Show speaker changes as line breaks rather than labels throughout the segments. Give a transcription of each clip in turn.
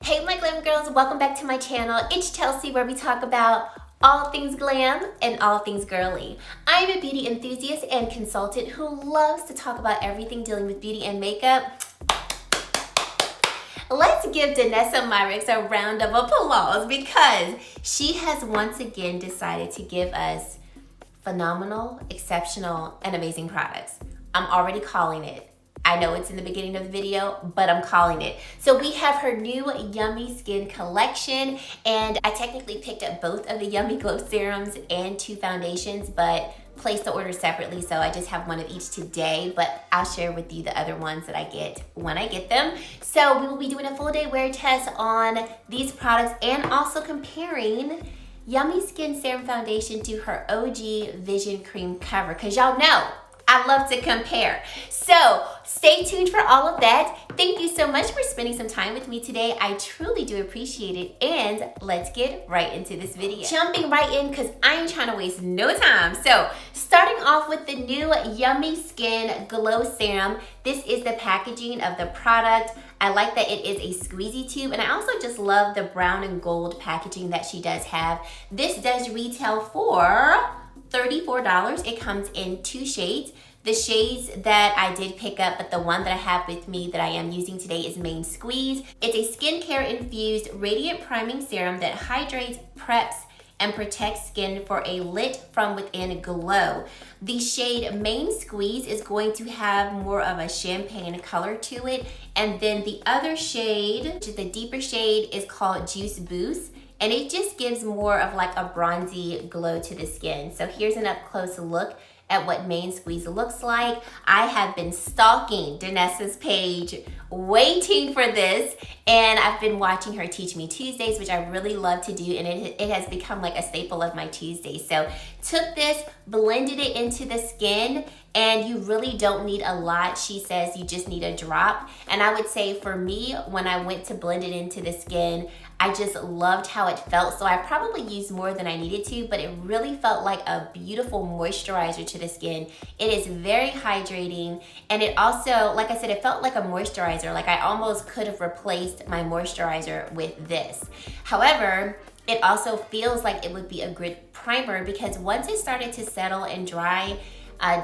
Hey my glam girls, welcome back to my channel. It's Chelsea, where we talk about all things glam and all things girly. I'm a beauty enthusiast and consultant who loves to talk about everything dealing with beauty and makeup. Let's give Danessa Myricks a round of applause because she has once again decided to give us phenomenal, exceptional, and amazing products. I'm already calling it. I know it's in the beginning of the video, but I'm calling it. So we have her new Yummy Skin collection, and I technically picked up both of the Yummy Glow Serums and 2 foundations, but placed the order separately, so I just have one of each today, but I'll share with you the other ones that I get when I get them. So we will be doing a full day wear test on these products and also comparing Yummy Skin Serum Foundation to her OG Vision Cream cover, because y'all know I love to compare. So stay tuned for all of that. Thank you so much for spending some time with me today. I truly do appreciate it. And let's get right into this video. Jumping right in because I ain't trying to waste no time. So starting off with the new Yummy Skin Glow Serum. This is the packaging of the product. I like that it is a squeezy tube, and I also just love the brown and gold packaging that she does have. This does retail for $34. It comes in 2 shades. The shades that I did pick up, but the one that I have with me that I am using today is Main Squeeze. It's a skincare infused radiant priming serum that hydrates, preps, and protects skin for a lit from within glow. The shade Main Squeeze is going to have more of a champagne color to it, and then the other shade, which is the deeper shade, is called Juice Boost. And it just gives more of like a bronzy glow to the skin. So here's an up close look at what Main Squeeze looks like. I have been stalking Danessa's page, waiting for this, and I've been watching her Teach Me Tuesdays, which I really love to do, and it has become like a staple of my Tuesdays. So took this, blended it into the skin, and you really don't need a lot. She says you just need a drop. And I would say for me, when I went to blend it into the skin, I just loved how it felt. So I probably used more than I needed to, but it really felt like a beautiful moisturizer to the skin. It is very hydrating, and it also, like I said, it felt like a moisturizer. Like I almost could have replaced my moisturizer with this. However, it also feels like it would be a good primer because once it started to settle and dry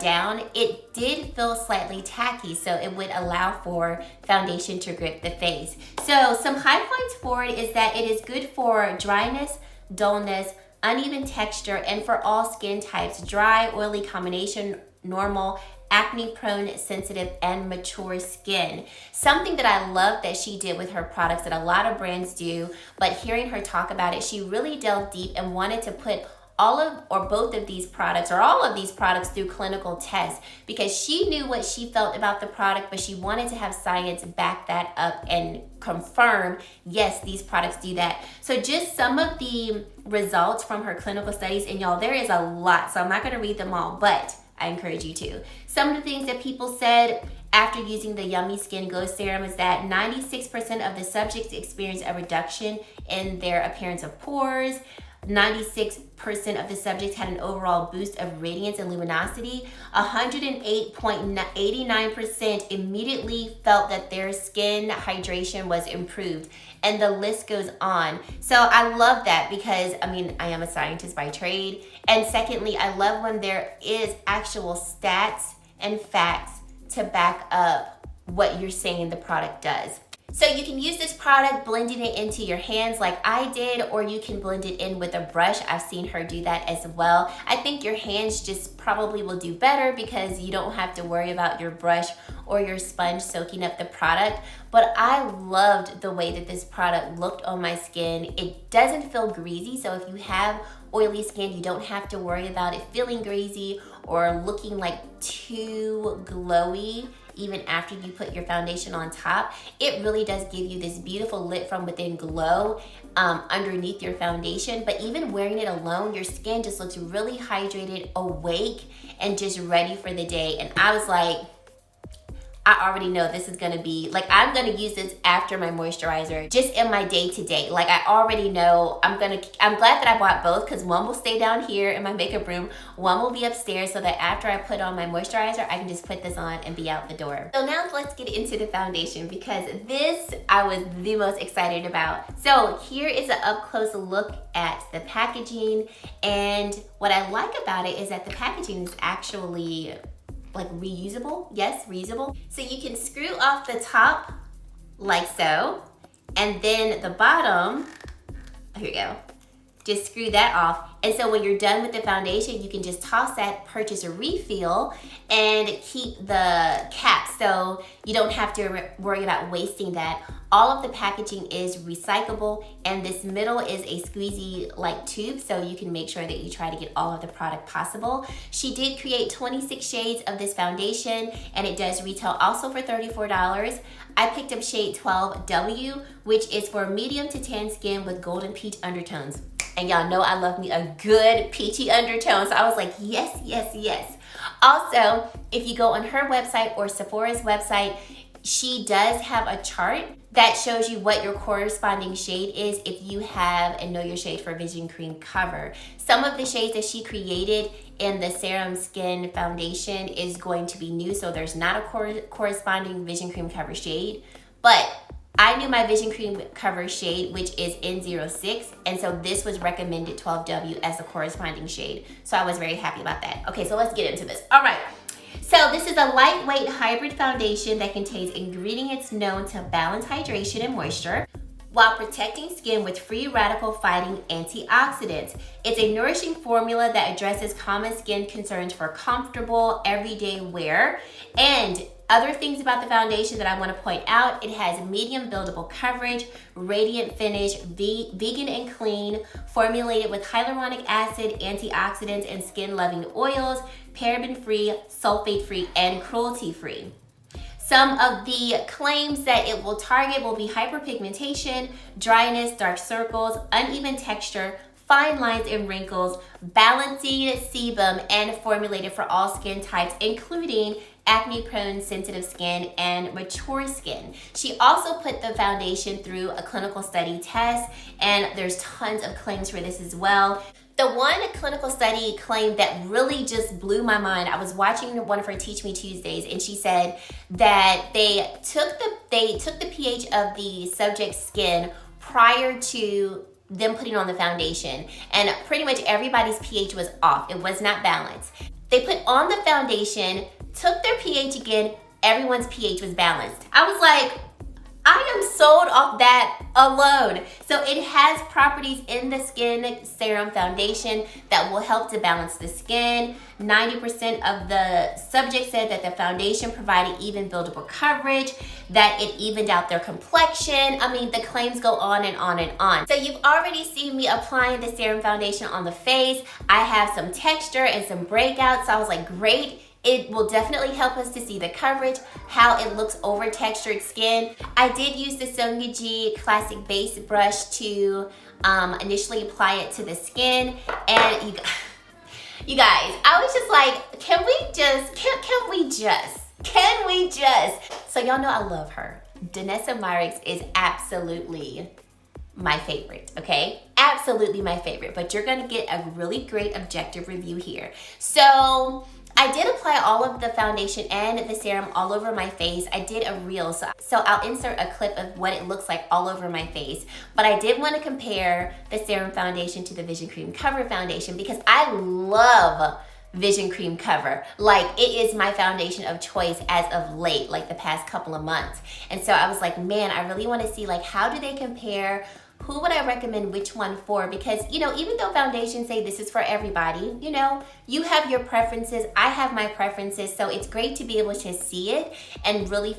down, it did feel slightly tacky, so it would allow for foundation to grip the face. So some high points for it is that it is good for dryness, dullness, uneven texture, and for all skin types: dry, oily combination, normal, acne prone, sensitive, and mature skin. Something that I love that she did with her products that a lot of brands do, but hearing her talk about it, she really delved deep and wanted to put all of or both of these products or all of these products through clinical tests, because she knew what she felt about the product, but she wanted to have science back that up and confirm, yes, these products do that. So just some of the results from her clinical studies, and y'all, there is a lot, so I'm not going to read them all, but I encourage you to. Some of the things that people said after using the Yummy Skin Glow Serum is that 96% of the subjects experienced a reduction in their appearance of pores. 96% of the subjects had an overall boost of radiance and luminosity. 108.89% immediately felt that their skin hydration was improved, and the list goes on. So I love that because, I mean, I am a scientist by trade, and secondly, I love when there is actual stats and facts to back up what you're saying the product does. So you can use this product blending it into your hands like I did, or you can blend it in with a brush. I've seen her do that as well. I think your hands just probably will do better because you don't have to worry about your brush or your sponge soaking up the product. But I loved the way that this product looked on my skin. It doesn't feel greasy, so if you have oily skin, you don't have to worry about it feeling greasy or looking like too glowy even after you put your foundation on top. It really does give you this beautiful lit from within glow underneath your foundation. But even wearing it alone, your skin just looks really hydrated, awake, and just ready for the day. And I was like, I already know this is gonna be, like, I'm gonna use this after my moisturizer, just in my day-to-day. Like, I already know I'm glad that I bought both, because one will stay down here in my makeup room, one will be upstairs, so that after I put on my moisturizer, I can just put this on and be out the door. So now let's get into the foundation, because this I was the most excited about. So here is an up-close look at the packaging, and what I like about it is that the packaging is actually like reusable. Yes, reusable. So you can screw off the top like so, and then the bottom, here we go, just screw that off. And so when you're done with the foundation, you can just toss that, purchase a refill, and keep the cap, so you don't have to worry about wasting that. All of the packaging is recyclable, and this middle is a squeezy like tube, so you can make sure that you try to get all of the product possible. She did create 26 shades of this foundation, and it does retail also for $34. I picked up shade 12W, which is for medium to tan skin with golden peach undertones. And y'all know I love me a good peachy undertone, so I was like, yes, yes, yes. Also, if you go on her website or Sephora's website, she does have a chart that shows you what your corresponding shade is if you have a Know Your Shade for Vision Cream cover. Some of the shades that she created in the Serum Skin Foundation is going to be new, so there's not a corresponding Vision Cream cover shade, but I knew my Vision Cream cover shade, which is N06, and so this was recommended 12W as the corresponding shade. So I was very happy about that. Okay, so let's get into this. All right. So this is a lightweight hybrid foundation that contains ingredients known to balance hydration and moisture while protecting skin with free radical fighting antioxidants. It's a nourishing formula that addresses common skin concerns for comfortable everyday wear. And other things about the foundation that I want to point out, it has medium buildable coverage, radiant finish, vegan and clean, formulated with hyaluronic acid, antioxidants, and skin-loving oils, paraben-free, sulfate-free, and cruelty-free. Some of the claims that it will target will be hyperpigmentation, dryness, dark circles, uneven texture, fine lines and wrinkles, balancing sebum, and formulated for all skin types, including acne-prone, sensitive skin, and mature skin. She also put the foundation through a clinical study test, and there's tons of claims for this as well. The one clinical study claim that really just blew my mind, I was watching one of her Teach Me Tuesdays, and she said that they took the pH of the subject's skin prior to them putting on the foundation, and pretty much everybody's pH was off. It was not balanced. They put on the foundation, took their pH again, everyone's pH was balanced. I was like, I am sold off that alone. So it has properties in the Skin Serum Foundation that will help to balance the skin. 90% of the subjects said that the foundation provided even buildable coverage, that it evened out their complexion. I mean, the claims go on and on and on. So you've already seen me applying the Serum Foundation on the face. I have some texture and some breakouts, so I was like, great. It will definitely help us to see the coverage, how it looks over textured skin. I did use the Songyuji Classic Base Brush to initially apply it to the skin. And you guys, I was just like, can we just? So y'all know I love her. Danessa Myricks is absolutely my favorite, okay? Absolutely my favorite, but you're gonna get a really great objective review here. So I did apply all of the foundation and the serum all over my face. I did a reel, so I'll insert a clip of what it looks like all over my face. But I did want to compare the Serum Foundation to the Vision Cream Cover Foundation because I love Vision Cream Cover. Like, it is my foundation of choice as of late, like the past couple of months. And so I was like, man, I really want to see, like, how do they compare? Who would I recommend which one for? Because, you know, even though foundations say this is for everybody, you know, you have your preferences, I have my preferences, so it's great to be able to see it and really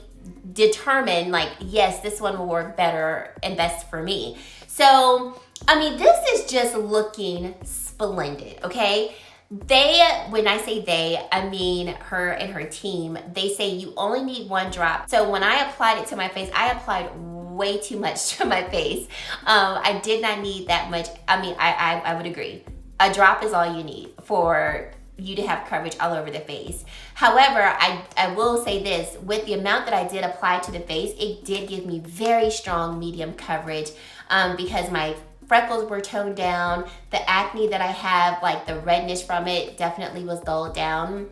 determine, like, yes, this one will work better and best for me. So, I mean, this is just looking splendid, okay? When I say they, I mean her and her team, they say you only need one drop. So when I applied it to my face, I applied way too much to my face. I did not need that much. I mean, I would agree. A drop is all you need for you to have coverage all over the face. However, I will say this, with the amount that I did apply to the face, it did give me very strong medium coverage because my freckles were toned down. The acne that I have, like the redness from it, definitely was dulled down.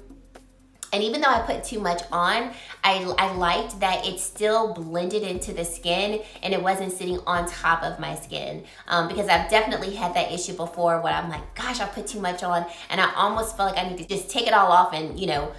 And even though I put too much on, I liked that it still blended into the skin and it wasn't sitting on top of my skin. Because I've definitely had that issue before where I'm like, gosh, I put too much on, and I almost felt like I need to just take it all off and, you know,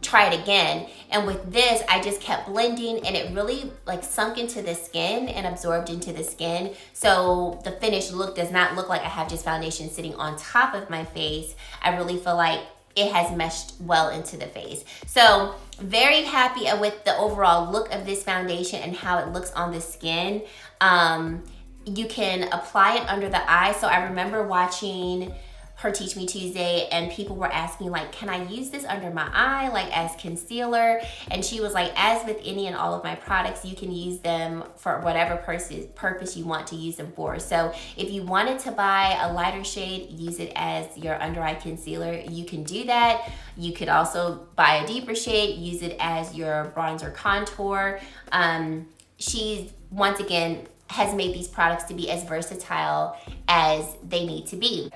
try it again. And with this, I just kept blending and it really like sunk into the skin and absorbed into the skin. So the finished look does not look like I have just foundation sitting on top of my face. I really feel like it has meshed well into the face. So very happy with the overall look of this foundation and how it looks on the skin. You can apply it under the eye. So I remember watching her Teach Me Tuesday and people were asking like, can I use this under my eye like as concealer? And she was like, as with any and all of my products, you can use them for whatever purpose you want to use them for. So if you wanted to buy a lighter shade, use it as your under eye concealer, you can do that. You could also buy a deeper shade, use it as your bronzer contour. She's, once again, has made these products to be as versatile as they need to be.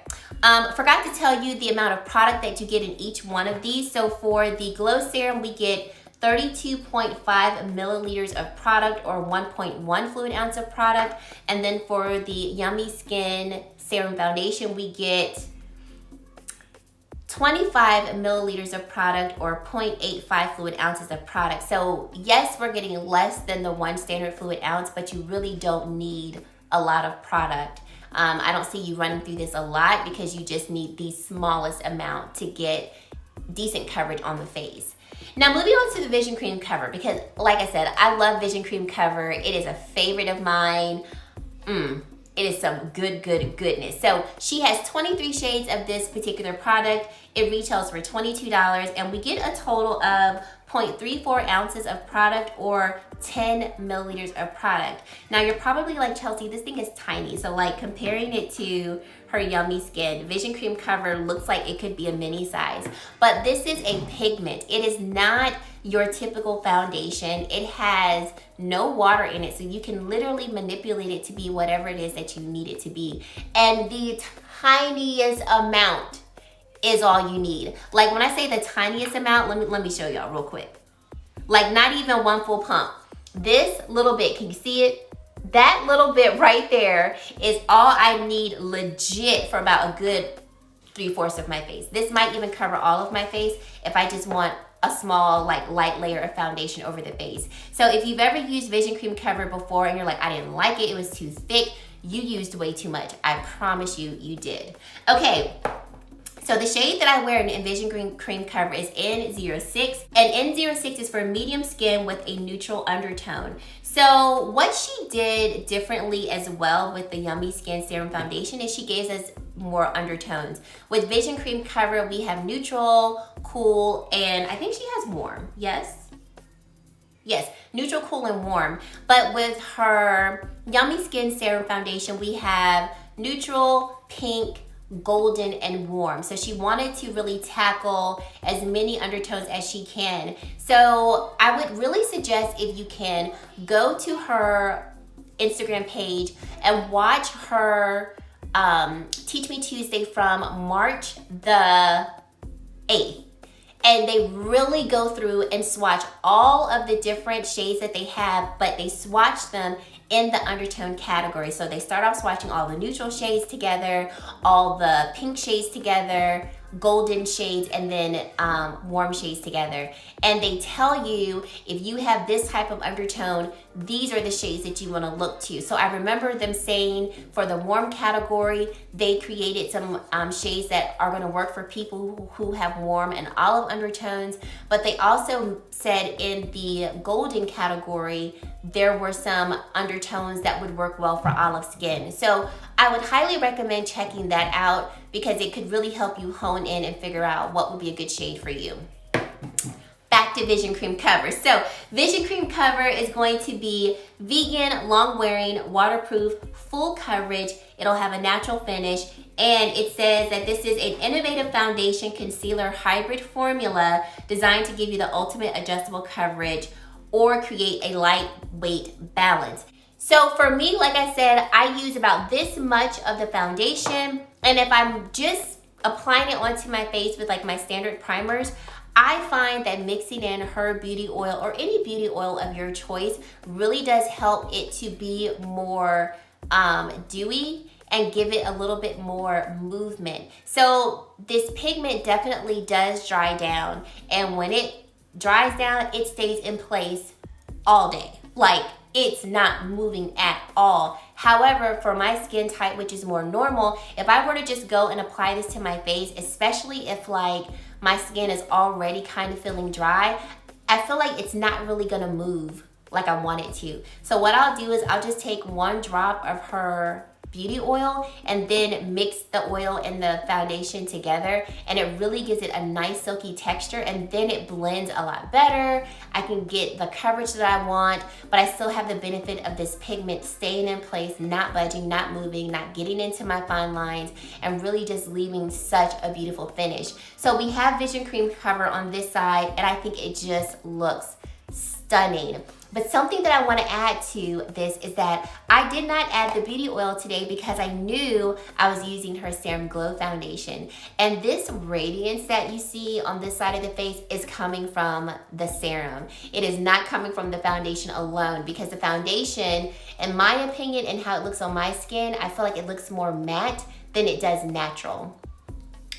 Forgot to tell you the amount of product that you get in each one of these. So for the Glow Serum, we get 32.5 milliliters of product, or 1.1 fluid ounce of product. And then for the Yummy Skin Serum Foundation, we get 25 milliliters of product, or 0.85 fluid ounces of product. So yes, we're getting less than the one standard fluid ounce, but you really don't need a lot of product. I don't see you running through this a lot because you just need the smallest amount to get decent coverage on the face. Now moving on to the Vision Cream Cover, because like I said, I love Vision Cream Cover. It is a favorite of mine. It is some goodness. So she has 23 shades of this particular product. It retails for $22 and we get a total of 0.34 ounces of product, or 10 milliliters of product. Now you're probably like, Chelsea, this thing is tiny. So like comparing it to her Yummy Skin, Vision Cream Cover looks like it could be a mini size. But this is a pigment. It is not your typical foundation. It has no water in it, so you can literally manipulate it to be whatever it is that you need it to be. And the tiniest amount is all you need. Like when I say the tiniest amount, let me show y'all real quick. Like not even one full pump. This little bit, can you see it? That little bit right there is all I need legit for about a good 3/4 of my face. This might even cover all of my face if I just want a small like light layer of foundation over the face. So if you've ever used Vision Cream Cover before and you're like, I didn't like it, it was too thick, you used way too much. I promise you, you did. Okay. So the shade that I wear in Vision Cream Cover is N06, and N06 is for medium skin with a neutral undertone. So what she did differently as well with the Yummy Skin Serum Foundation is she gave us more undertones. With Vision Cream Cover, we have neutral, cool, and I think she has warm. Yes, neutral, cool, and warm. But with her Yummy Skin Serum Foundation, we have neutral, pink, golden, and warm. So she wanted to really tackle as many undertones as she can. So I would really suggest, if you can, go to her Instagram page and watch her Teach Me Tuesday from March the 8th. And they really go through and swatch all of the different shades that they have, but they swatch them in the undertone category. So they start off swatching all the neutral shades together, all the pink shades together, golden shades, and then warm shades together. And they tell you, if you have this type of undertone, these are the shades that you want to look to. So I remember them saying for the warm category, they created some shades that are going to work for people who have warm and olive undertones. But they also said in the golden category, there were some undertones that would work well for olive skin. So I would highly recommend checking that out because it could really help you hone in and figure out what would be a good shade for you. Back to Vision Cream Cover. So Vision Cream Cover is going to be vegan, long-wearing, waterproof, full coverage. It'll have a natural finish, and it says that this is an innovative foundation concealer hybrid formula designed to give you the ultimate adjustable coverage or create a lightweight balance. So for me, like I said, I use about this much of the foundation, and if I'm just applying it onto my face with like my standard primers, I find that mixing in her beauty oil or any beauty oil of your choice really does help it to be more dewy and give it a little bit more movement. So this pigment definitely does dry down, and when it dries down, it stays in place all day. Like, it's not moving at all. However, for my skin type, which is more normal, if I were to just go and apply this to my face, especially if like my skin is already kind of feeling dry, I feel like it's not really gonna move like I want it to. So what I'll do is I'll just take 1 drop of her beauty oil and then mix the oil and the foundation together, and it really gives it a nice silky texture, and then it blends a lot better. I can get the coverage that I want, but I still have the benefit of this pigment staying in place, not budging, not moving, not getting into my fine lines, and really just leaving such a beautiful finish. So we have Vision Cream Cover on this side, and I think it just looks stunning. But something that I want to add to this is that I did not add the beauty oil today because I knew I was using her Serum Glow Foundation. And this radiance that you see on this side of the face is coming from the serum. It is not coming from the foundation alone, because the foundation, in my opinion, and how it looks on my skin, I feel like it looks more matte than it does natural.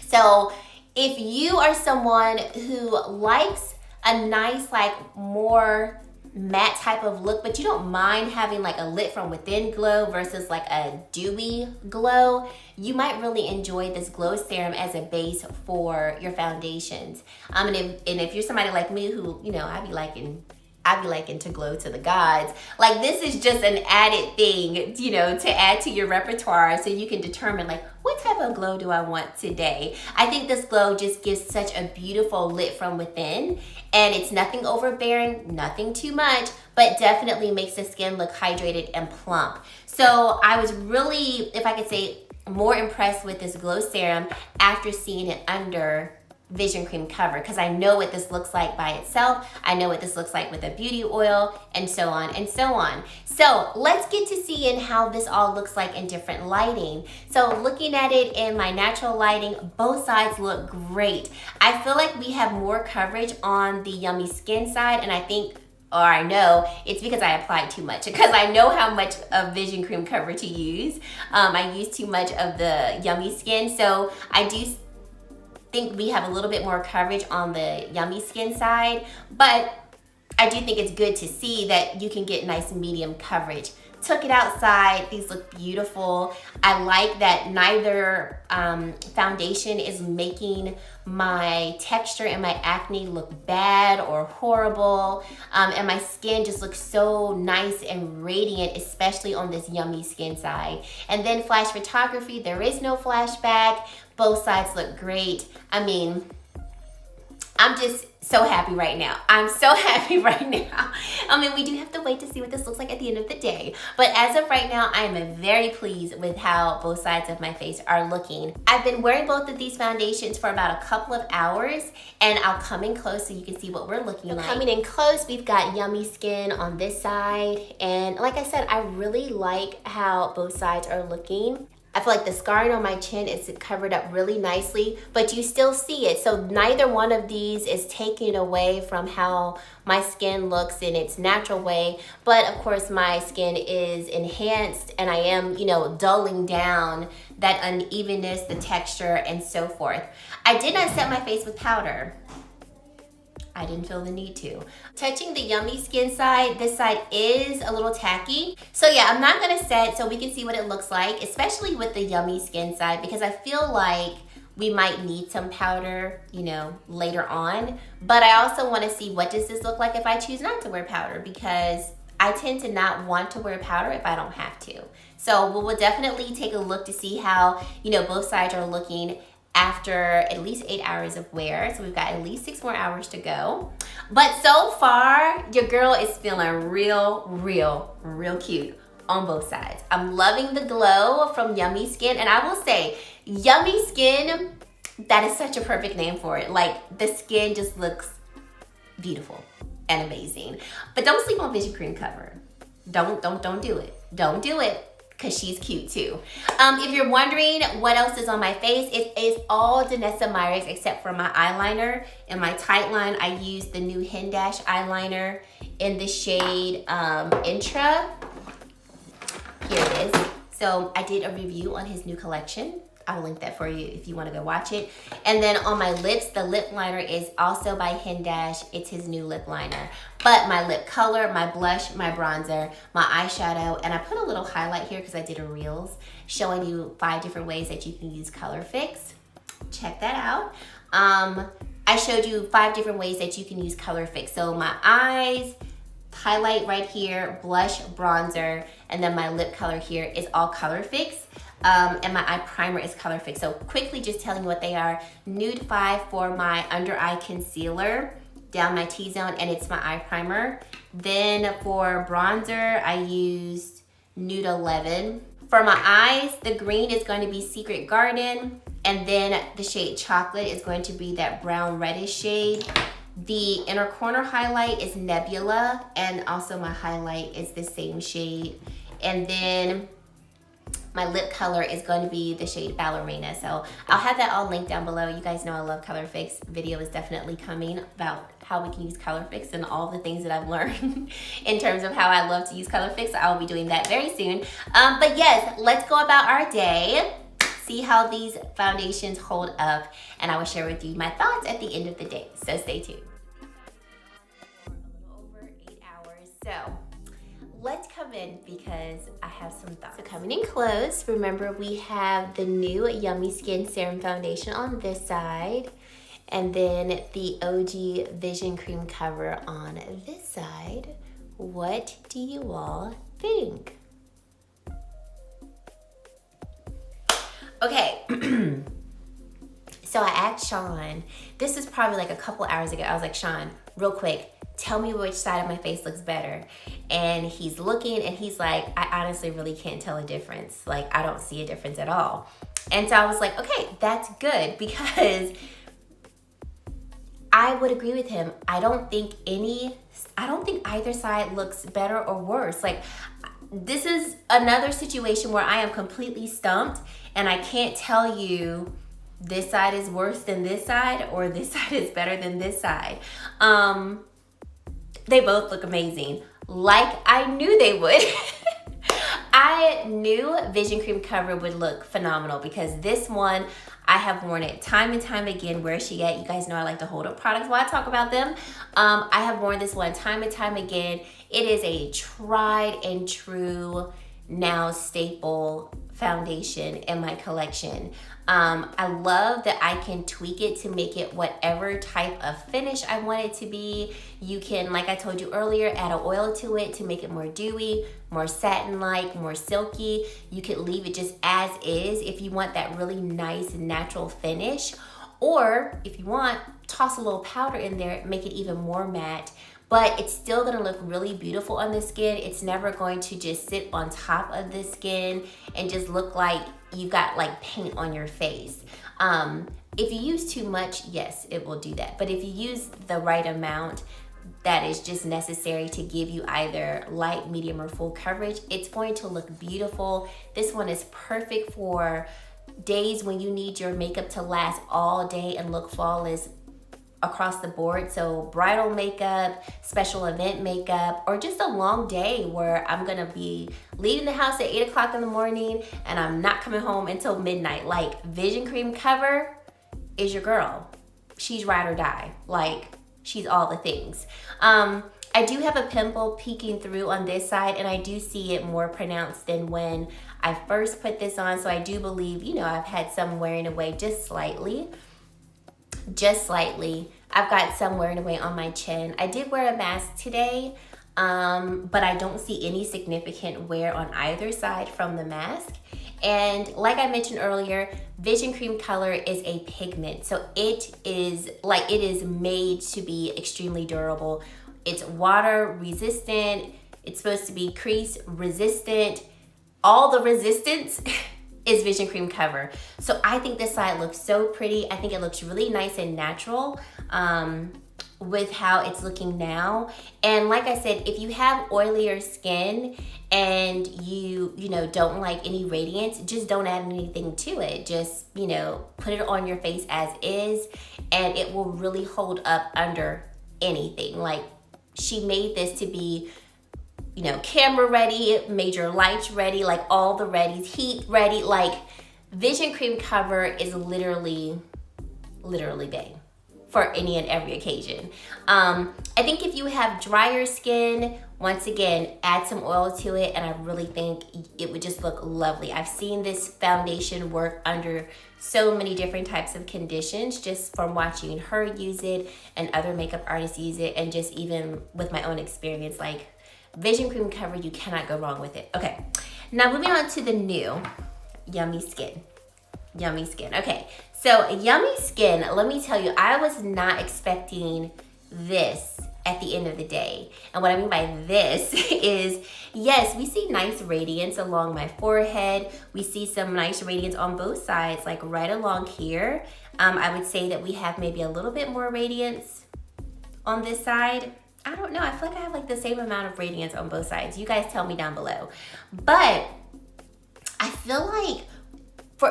So if you are someone who likes a nice, like more matte type of look, but you don't mind having like a lit from within glow versus like a dewy glow, you might really enjoy this glow serum as a base for your foundations. And if you're somebody like me who, you know, I be liking to glow to the gods, like this is just an added thing, you know, to add to your repertoire so you can determine like, what type of glow do I want today? I think this glow just gives such a beautiful lit from within, and it's nothing overbearing, nothing too much, but definitely makes the skin look hydrated and plump. So I was really, if I could say, more impressed with this glow serum after seeing it under Vision Cream Cover, because I know what this looks like by itself. I know what this looks like with a beauty oil, and so on and so on. So let's get to seeing how this all looks like in different lighting. So looking at it in my natural lighting, both sides look great. I feel like we have more coverage on the Yummy Skin side, and I think, or I know it's because I applied too much, because I know how much of Vision Cream Cover to use. I use too much of the Yummy Skin, so I do think we have a little bit more coverage on the Yummy Skin side, but I do think it's good to see that you can get nice medium coverage. Took it outside, these look beautiful. I like that neither foundation is making my texture and my acne look bad or horrible, and my skin just looks so nice and radiant, especially on this Yummy Skin side. And then flash photography, there is no flashback. Both sides look great. I mean, I'm just so happy right now. I'm so happy right now. I mean, we do have to wait to see what this looks like at the end of the day. But as of right now, I am very pleased with how both sides of my face are looking. I've been wearing both of these foundations for about a couple of hours, and I'll come in close so you can see what we're looking like. Coming in close, we've got Yummy Skin on this side. And like I said, I really like how both sides are looking. I feel like the scarring on my chin is covered up really nicely, but you still see it. So neither one of these is taking away from how my skin looks in its natural way. But of course, my skin is enhanced, and I am, you know, dulling down that unevenness, the texture, and so forth. I did not set my face with powder. I didn't feel the need to. Touching the Yummy Skin side, this side is a little tacky. So yeah, I'm not gonna set so we can see what it looks like, especially with the Yummy Skin side, because I feel like we might need some powder, you know, later on. But I also wanna see what does this look like if I choose not to wear powder, because I tend to not want to wear powder if I don't have to. So we'll definitely take a look to see how, you know, both sides are looking after at least 8 hours of wear. So we've got at least 6 more hours to go. But so far, your girl is feeling real cute on both sides. I'm loving the glow from Yummy Skin. And I will say, Yummy Skin, that is such a perfect name for it. Like, the skin just looks beautiful and amazing. But don't sleep on Vision Cream Cover. Don't do it. Don't do it, because she's cute too. If you're wondering what else is on my face, it is all Danessa Myricks except for my eyeliner. In my tight line, I used the new Hen Dash eyeliner in the shade Intra. Here it is. So I did a review on his new collection. I'll link that for you if you want to go watch it. And then on my lips, the lip liner is also by Hen Dash. It's his new lip liner. But my lip color, my blush, my bronzer, my eyeshadow, and I put a little highlight here because I did a Reels showing you 5 different ways that you can use Color Fix. Check that out. I showed you 5 different ways that you can use Color Fix. So my eyes, highlight right here, blush, bronzer, and then my lip color here is all Color Fix. And my eye primer is Color Fix. So quickly just telling you what they are. Nude 5 for my under eye concealer down my T-zone, and it's my eye primer. Then for bronzer, I used Nude 11. For my eyes, the green is going to be Secret Garden, and then the shade Chocolate is going to be that brown reddish shade. The inner corner highlight is Nebula, and also my highlight is the same shade. And then my lip color is going to be the shade Ballerina. So I'll have that all linked down below. You guys know I love Color Fix. Video is definitely coming about how we can use Color Fix and all the things that I've learned in terms of how I love to use Color Fix. I will be doing that very soon. But yes, let's go about our day, see how these foundations hold up, and I will share with you my thoughts at the end of the day. So stay tuned. A little over 8 hours. So let's come in because I have some thoughts. So coming in close, remember we have the new Yummy Skin Serum Foundation on this side, and then the OG Vision Cream Cover on this side. What do you all think? Okay, so I asked Sean, this is probably like a couple hours ago, I was like, Sean, real quick, tell me which side of my face looks better. And he's looking and he's like, I honestly really can't tell a difference. Like, I don't see a difference at all. And so I was like, okay, that's good, because I would agree with him. I don't think either side looks better or worse. Like, this is another situation where I am completely stumped and I can't tell you this side is worse than this side or this side is better than this side. They both look amazing, like I knew they would. I knew Vision Cream Cover would look phenomenal because this one, I have worn it time and time again. Where is she at? You guys know I like to hold up products while I talk about them. I have worn this one time and time again. It is a tried and true, now staple foundation in my collection. I love that I can tweak it to make it whatever type of finish I want it to be. You can, like I told you earlier, add an oil to it to make it more dewy, more satin-like, more silky. You could leave it just as is if you want that really nice natural finish. Or if you want, toss a little powder in there, make it even more matte. But it's still gonna look really beautiful on the skin. It's never going to just sit on top of the skin and just look like you got like paint on your face. If you use too much, yes, it will do that. But if you use the right amount that is just necessary to give you either light, medium, or full coverage, it's going to look beautiful. This one is perfect for days when you need your makeup to last all day and look flawless across the board. So bridal makeup, special event makeup, or just a long day where I'm gonna be leaving the house at 8 o'clock in the morning and I'm not coming home until midnight. Like, Vision Cream Cover is your girl. She's ride or die. Like, she's all the things. I do have a pimple peeking through on this side, and I do see it more pronounced than when I first put this on. So I do believe, you know, I've had some wearing away just slightly. Just slightly. I've got some wearing away on my chin. I did wear a mask today, but I don't see any significant wear on either side from the mask. And like I mentioned earlier, Vision Cream color is a pigment. So it is made to be extremely durable. It's water resistant. It's supposed to be crease resistant. All the resistance is Vision Cream cover. So I think this side looks so pretty. I think it looks really nice and natural with how it's looking now. And like I said, if you have oilier skin and you don't like any radiance, just don't add anything to it. Just, put it on your face as is, and it will really hold up under anything. Like, she made this to be, camera ready, major lights ready, like all the readies, heat ready. Like, Vision Cream cover is literally bae for any and every occasion. I think if you have drier skin, once again, add some oil to it, and I really think it would just look lovely. I've seen this foundation work under so many different types of conditions just from watching her use it and other makeup artists use it, and just even with my own experience. Like, Vision Cream cover, you cannot go wrong with it. Okay, now moving on to the new Yummy Skin. Yummy Skin. Okay, so Yummy Skin, let me tell you, I was not expecting this at the end of the day. And what I mean by this is, yes, we see nice radiance along my forehead. We see some nice radiance on both sides, like right along here. I would say that we have maybe a little bit more radiance on this side. I don't know, I feel like I have like the same amount of radiance on both sides. You guys tell me down below. But I feel like,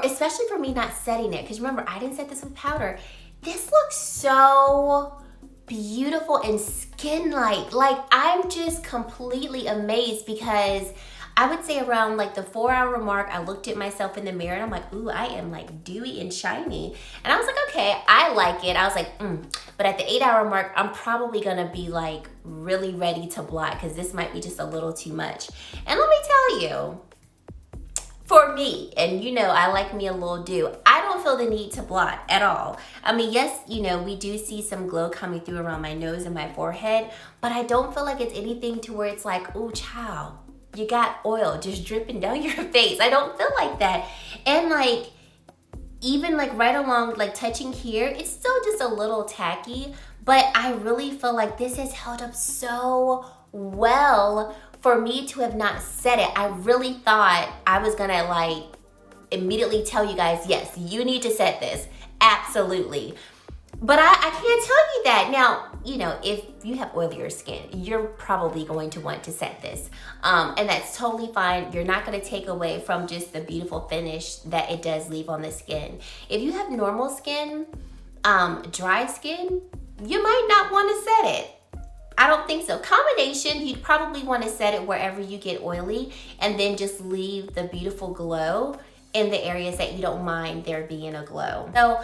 especially for me not setting it, because remember, I didn't set this with powder. This looks so beautiful and skin-like. Like, I'm just completely amazed, because I would say around like the 4-hour mark, I looked at myself in the mirror and I'm like, ooh, I am like dewy and shiny. And I was like, okay, I like it. I was like, But at the 8-hour mark, I'm probably gonna be like really ready to blot, because this might be just a little too much. And let me tell you, for me, and I like me a little dew, I don't feel the need to blot at all. I mean, yes, we do see some glow coming through around my nose and my forehead, but I don't feel like it's anything to where it's like, ooh, child, you got oil just dripping down your face. I don't feel like that. And like, even like right along, like touching here, it's still just a little tacky, but I really feel like this has held up so well for me to have not said it. I really thought I was gonna like immediately tell you guys, yes, you need to set this, absolutely. But I can't tell you that. Now, if you have oilier skin, you're probably going to want to set this. And that's totally fine. You're not gonna take away from just the beautiful finish that it does leave on the skin. If you have normal skin, dry skin, you might not wanna set it. I don't think so. Combination, you'd probably want to set it wherever you get oily, and then just leave the beautiful glow in the areas that you don't mind there being a glow. So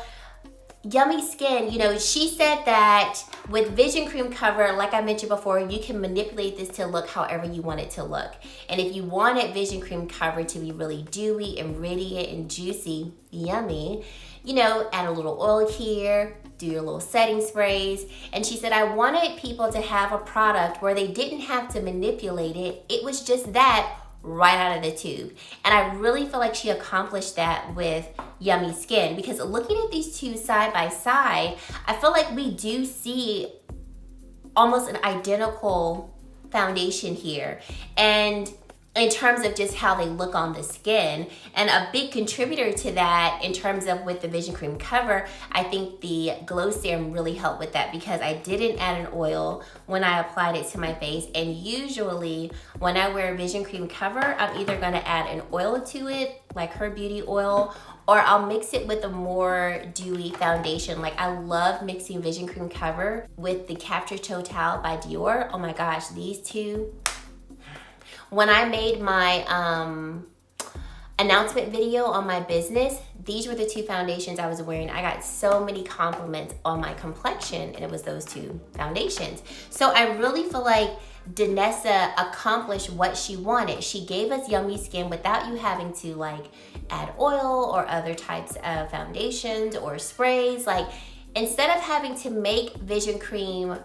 Yummy Skin, she said that with Vision Cream cover, like I mentioned before, you can manipulate this to look however you want it to look. And if you wanted Vision Cream cover to be really dewy and radiant and juicy, yummy, add a little oil here, do your little setting sprays. And she said, I wanted people to have a product where they didn't have to manipulate it. It was just that right out of the tube. And I really feel like she accomplished that with Yummy Skin, because looking at these two side by side, I feel like we do see almost an identical foundation here. And in terms of just how they look on the skin. And a big contributor to that in terms of with the Vision Cream cover, I think the Glow Serum really helped with that, because I didn't add an oil when I applied it to my face. And usually when I wear Vision Cream cover, I'm either gonna add an oil to it, like her beauty oil, or I'll mix it with a more dewy foundation. Like, I love mixing Vision Cream cover with the Capture Total by Dior. Oh my gosh, these two. When I made my announcement video on my business, these were the two foundations I was wearing. I got so many compliments on my complexion, and it was those two foundations. So I really feel like Danessa accomplished what she wanted. She gave us Yummy Skin without you having to like add oil or other types of foundations or sprays. Like, instead of having to make Vision Cream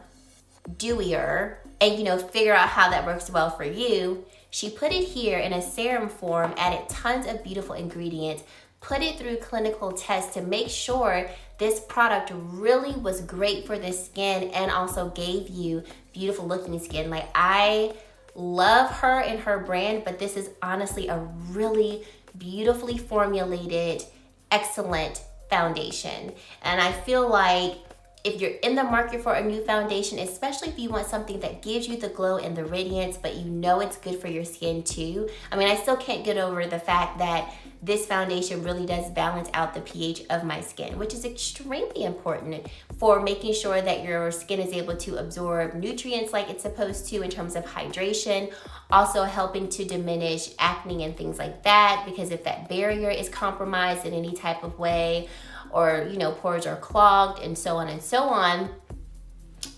dewier and figure out how that works well for you, She put it here in a serum form, added tons of beautiful ingredients, put it through clinical tests to make sure this product really was great for the skin and also gave you beautiful looking skin. Like, I love her and her brand, but this is honestly a really beautifully formulated, excellent foundation. And I feel like if you're in the market for a new foundation, especially if you want something that gives you the glow and the radiance, but you know it's good for your skin too. I mean, I still can't get over the fact that this foundation really does balance out the pH of my skin, which is extremely important for making sure that your skin is able to absorb nutrients like it's supposed to in terms of hydration, also helping to diminish acne and things like that, because if that barrier is compromised in any type of way, or pores are clogged and so on,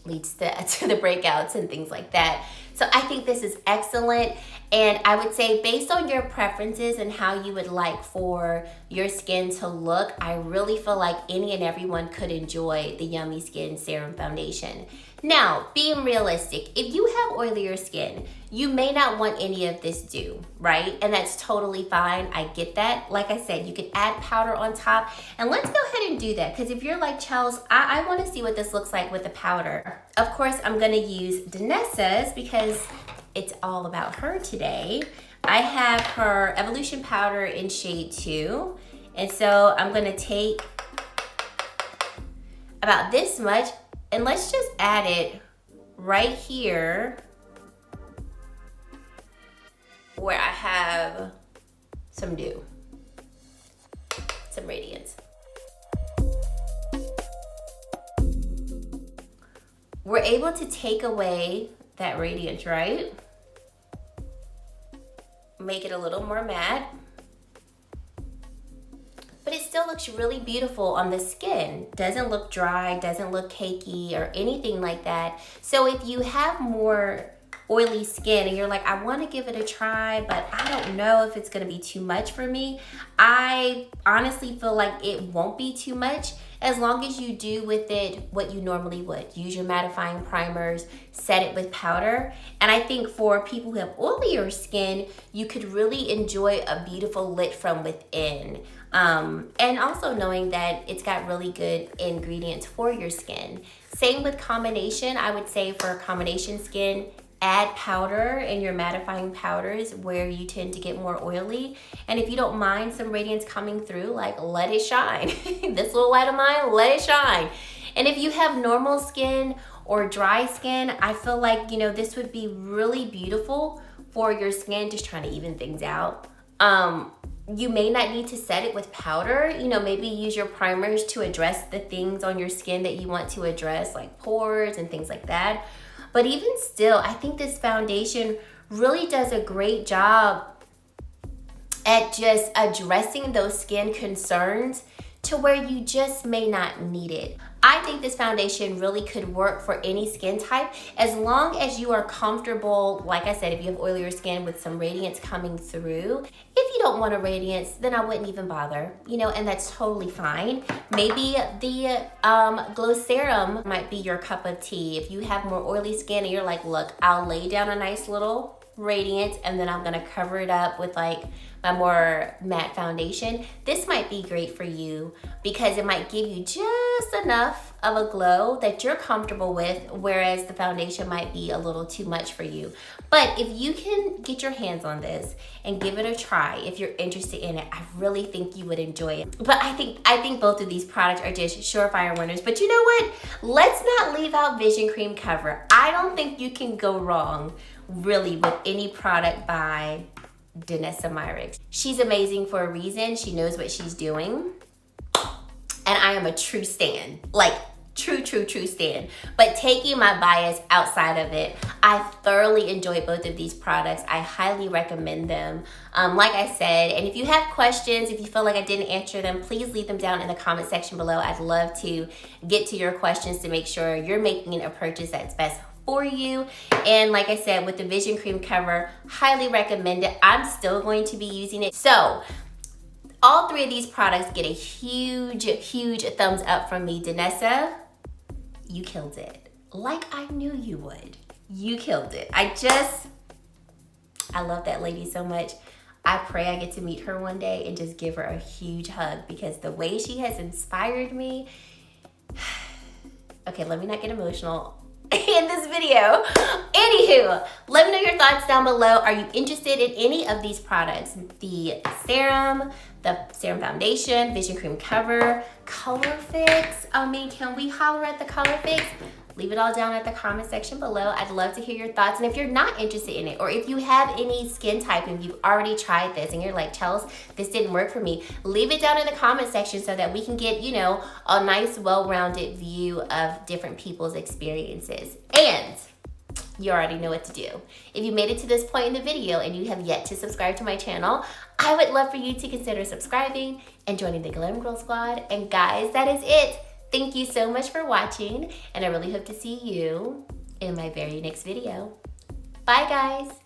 leads to the breakouts and things like that. So I think this is excellent. And I would say, based on your preferences and how you would like for your skin to look, I really feel like any and everyone could enjoy the Yummy Skin Serum Foundation. Now, being realistic, if you have oilier skin, you may not want any of this dew, right? And that's totally fine. I get that. Like I said, you can add powder on top. And let's go ahead and do that, because if you're like, Chels, I want to see what this looks like with the powder. Of course, I'm going to use Danessa's because it's all about her today. I have her Evolution Powder in shade 2. And so I'm going to take about this much, and let's just add it right here where I have some dew, some radiance. We're able to take away that radiance, right? Make it a little more matte. But it still looks really beautiful on the skin. Doesn't look dry, doesn't look cakey or anything like that. So if you have more oily skin and you're like, I want to give it a try, but I don't know if it's going to be too much for me, I honestly feel like it won't be too much, as long as you do with it what you normally would. Use your mattifying primers, set it with powder. And I think for people who have oilier skin, you could really enjoy a beautiful lit from within. And also knowing that it's got really good ingredients for your skin. Same with combination. I would say for combination skin, add powder in your mattifying powders where you tend to get more oily. And if you don't mind some radiance coming through, like, let it shine. This little light of mine, let it shine. And if you have normal skin or dry skin, I feel like, this would be really beautiful for your skin, just trying to even things out. You may not need to set it with powder. Maybe use your primers to address the things on your skin that you want to address, like pores and things like that. But even still, I think this foundation really does a great job at just addressing those skin concerns to where you just may not need it. I think this foundation really could work for any skin type, as long as you are comfortable, like I said, if you have oilier skin with some radiance coming through. If you don't want a radiance, then I wouldn't even bother, and that's totally fine. Maybe the Glow Serum might be your cup of tea. If you have more oily skin and you're like, look, I'll lay down a nice little radiance and then I'm gonna cover it up with like my more matte foundation, this might be great for you because it might give you just enough of a glow that you're comfortable with, whereas the foundation might be a little too much for you. But if you can get your hands on this and give it a try, if you're interested in it, I really think you would enjoy it. But I think both of these products are just surefire winners. But you know what? Let's not leave out Vision Cream Cover. I don't think you can go wrong really with any product by Danessa Myricks. She's amazing for a reason. She knows what she's doing. And I am a true stan. Like, true stan. But taking my bias outside of it, I thoroughly enjoy both of these products. I highly recommend them. Like I said, and if you have questions, if you feel like I didn't answer them, please leave them down in the comment section below. I'd love to get to your questions to make sure you're making a purchase that's best for you. And like I said, with the Vision Cream Cover, highly recommend it. I'm still going to be using it. So all three of these products get a huge thumbs up from me. Danessa, you killed it. Like I knew you would. You killed it. I love that lady so much. I pray I get to meet her one day and just give her a huge hug, because the way she has inspired me. Okay, let me not get emotional in this video. Anywho, let me know your thoughts down below. Are you interested in any of these products? The serum foundation, vision cream cover, color fix. I mean, can we holler at the color fix? Leave it all down at the comment section below. I'd love to hear your thoughts. And if you're not interested in it, or if you have any skin type and you've already tried this and you're like, Chels, this didn't work for me, leave it down in the comment section so that we can get, you know, a nice, well-rounded view of different people's experiences. And you already know what to do. If you made it to this point in the video and you have yet to subscribe to my channel, I would love for you to consider subscribing and joining the Glam Girl Squad. And guys, that is it. Thank you so much for watching, and I really hope to see you in my very next video. Bye, guys.